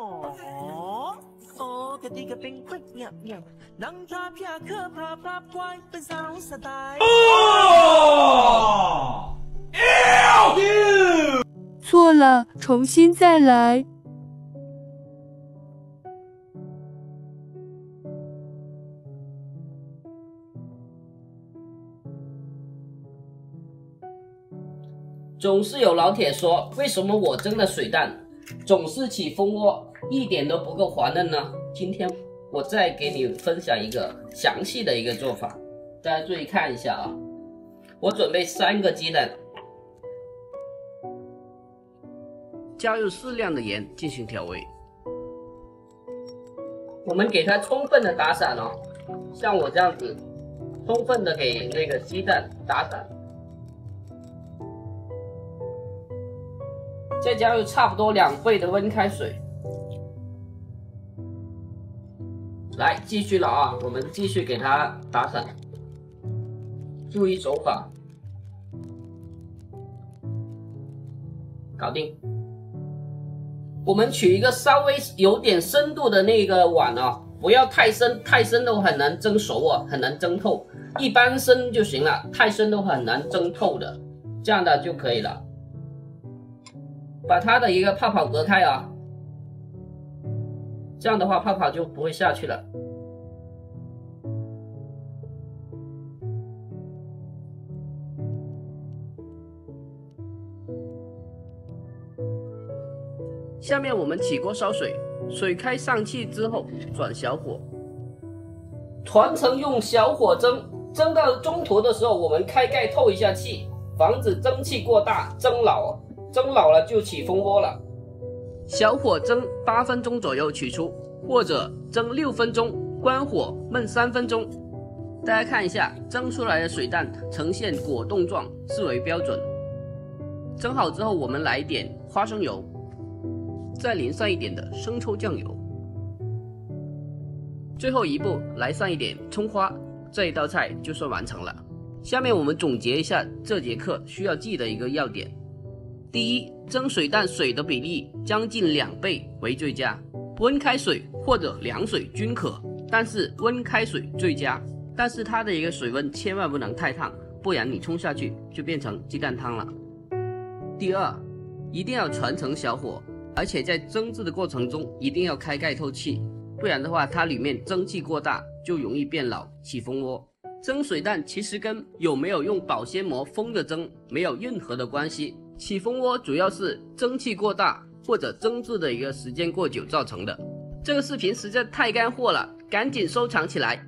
ก็เป็นควิกเงียบเงียบนังพลาเพียเคอพลาพลาบควายเป็นสาวสไตล์错了，重新再来。总是有老铁说，为什么我蒸的水蛋总是起蜂窝，一点都不够滑嫩呢？今天我再给你分享一个详细的一个做法，大家注意看一下啊。我准备3个鸡蛋，加入适量的盐进行调味。我们给它充分的打散哦，像我这样子，充分的给那个鸡蛋打散。再加入差不多2倍的温开水，来继续了啊！我们继续给它打散，注意手法，搞定。我们取一个稍微有点深度的那个碗啊，不要太深，太深都很难蒸熟啊，很难蒸透。一般深就行了，太深都很难蒸透的，这样的就可以了。把它的一个泡泡隔开啊，这样的话泡泡就不会下去了。下面我们起锅烧水，水开上气之后转小火，全程用小火蒸，蒸到中途的时候我们开盖透一下气，防止蒸汽过大蒸老。蒸老了就起蜂窝了。小火蒸8分钟左右取出，或者蒸6分钟，关火焖3分钟。大家看一下，蒸出来的水蛋呈现果冻状，视为标准。蒸好之后，我们来一点花生油，再淋上一点的生抽酱油，最后一步来上一点葱花，这一道菜就算完成了。下面我们总结一下这节课需要记的一个要点。第一，蒸水蛋水的比例将近2倍为最佳，温开水或者凉水均可，但是温开水最佳。但是它的一个水温千万不能太烫，不然你冲下去就变成鸡蛋汤了。第二，一定要全程小火，而且在蒸制的过程中一定要开盖透气，不然的话它里面蒸汽过大就容易变老起蜂窝。蒸水蛋其实跟有没有用保鲜膜封着蒸没有任何的关系，起蜂窝主要是蒸汽过大或者蒸制的一个时间过久造成的。这个视频实在太干货了，赶紧收藏起来。